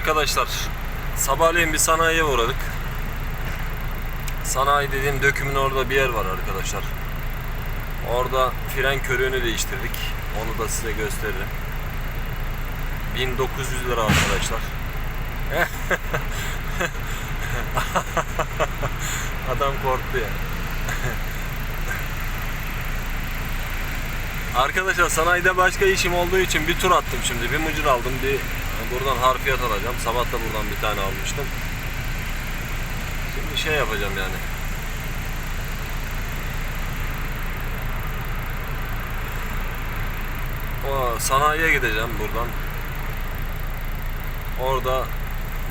Arkadaşlar, sabahleyin bir sanayiye uğradık. Sanayi dediğim dökümün orada bir yer var arkadaşlar. Orada fren körüğünü değiştirdik. Onu da size gösteririm. 1900 lira arkadaşlar. Adam korktu ya. Arkadaşlar, sanayide başka işim olduğu için bir tur attım şimdi. Bir mucur aldım, bir buradan harfiyat alacağım. Sabah da buradan bir tane almıştım. Şimdi şey yapacağım yani. O sanayiye gideceğim buradan. Orada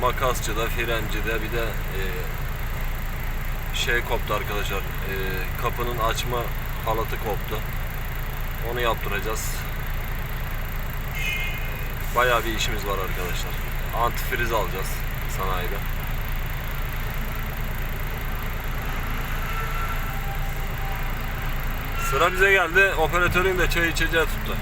makasçıda, frencide bir de şey koptu arkadaşlar. Kapının açma halatı koptu. Onu yaptıracağız. Bayağı bir işimiz var arkadaşlar. Antifriz alacağız sanayide. Sıra bize geldi. Operatörün de çay içeceği tuttu.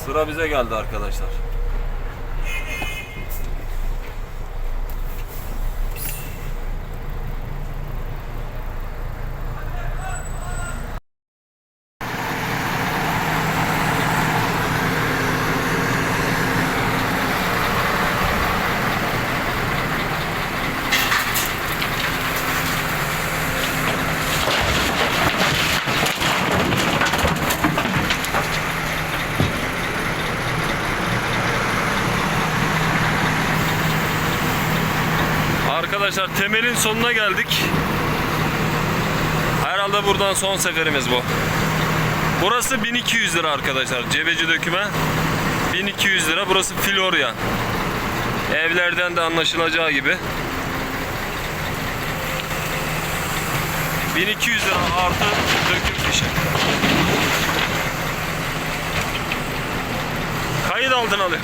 Sıra bize geldi arkadaşlar. Arkadaşlar, temelin sonuna geldik. Herhalde buradan son seferimiz bu. Burası 1200 lira arkadaşlar. Cebeci döküme 1200 lira. Burası Florya. Evlerden de anlaşılacağı gibi 1200 lira artı döküm fişi. Kayıt altına alıyor.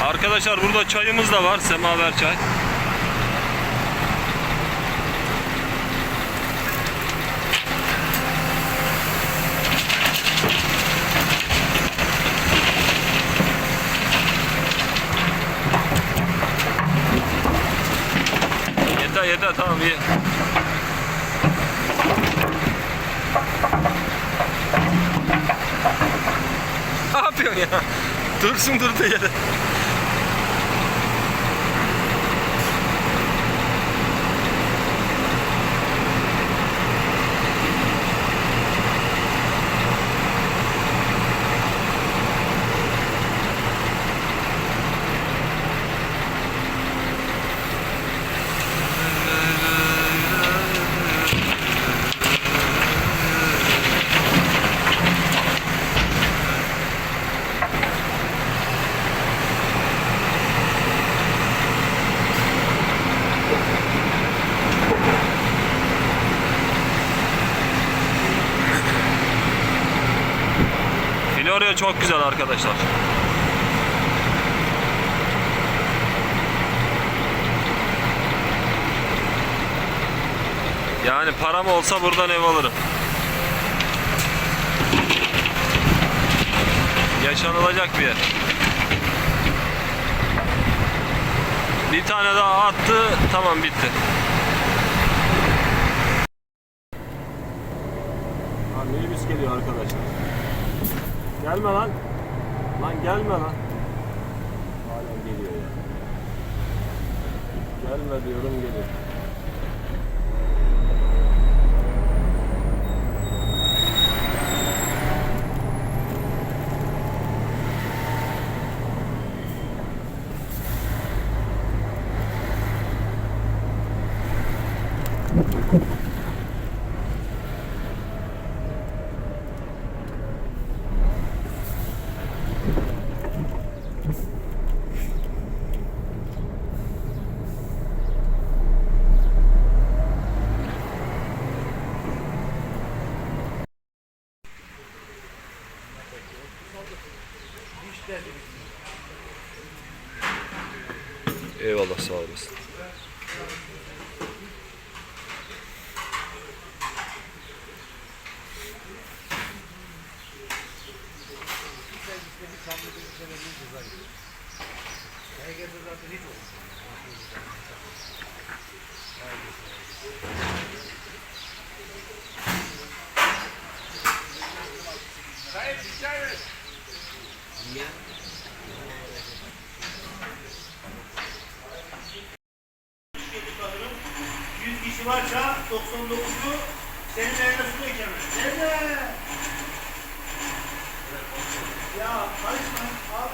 Arkadaşlar, burada çayımız da var. Semaver çay. Yeter tamam, iyi. Ne yapıyorsun ya? Dursun durduğu yere. Florya çok güzel arkadaşlar. Yani param olsa buradan ev alırım. Yaşanılacak bir yer. Bir tane daha attı, tamam, bitti. Minibüs geliyor arkadaşlar. Gelme lan. Lan gelme lan. Halen geliyor ya. Gelme diyorum, geliyor. Sağ olasın. Kişi varsa 99'u senin evine su dökemez. Nerede? Ya karışma. Allah.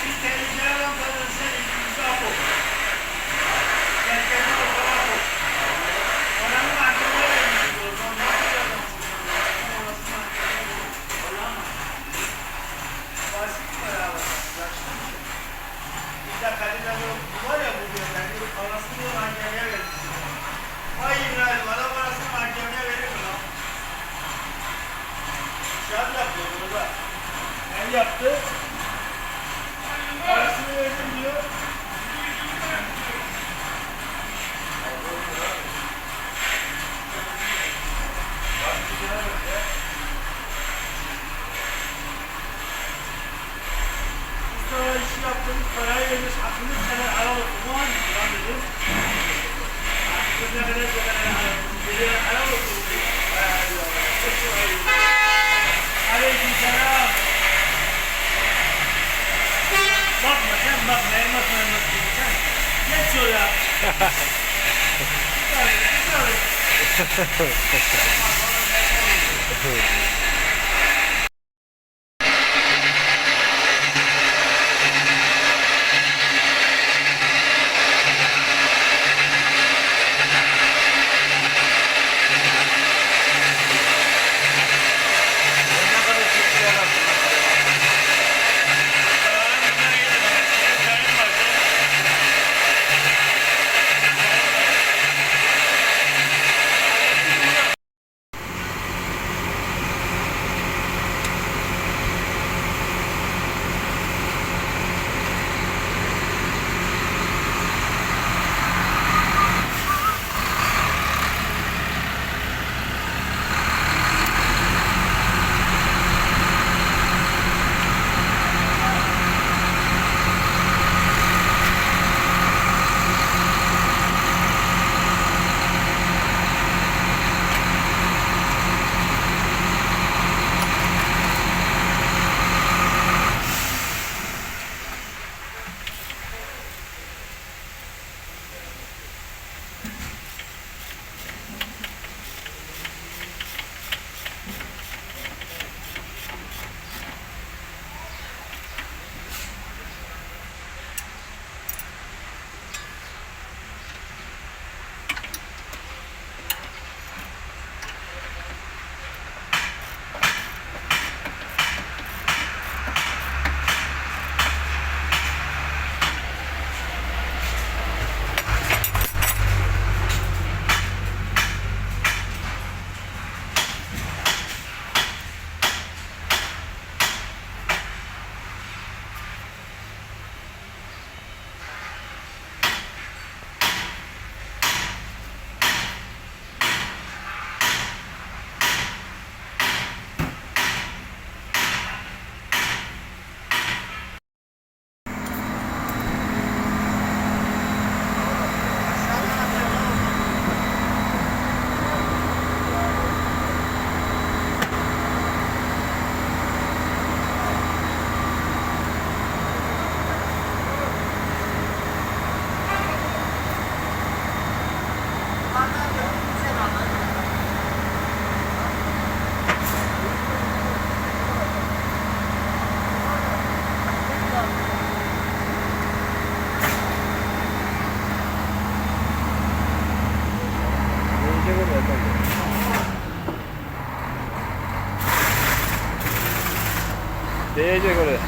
Bir tehlikeli adam kadın senin yüzü apol. Sen kendin o kadar apol. Paranı mahkemeye vermişsin. Ondan nasıl adamsın? Basit beraber. Yaşlı bir şey. Bir de Kadir'den var ya bu diyor. Kendi parasını da mahkemeye vermişsin. Vay İbrahim, adam parasını mahkemeye verir mi lan? Şahit yapıyor burada. El yaptı. Parasını verdim diyor. Mustafa işi yaptığımız parayı vermiş, aklımız kadar helal olsun. Bu hangisi lan dedim. Aklımız ne kadar helal olsun. Geriye helal olsun. Aleyküm selam. Bakma sen bakma, elmas elmas gibi sen. Geç şuraya. Değecek oraya.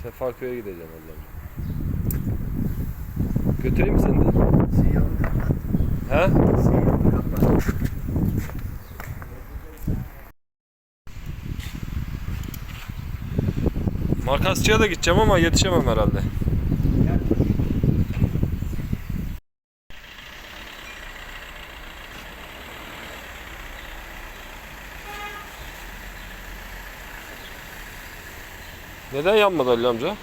Sefaköy'e gideceğim Allah'ım. Götüreyim mi seni de? Siyahı kapat. He? Siyahı kapat. Makasçıya da gideceğim ama yetişemem herhalde. Neden yanmadı Ali amca?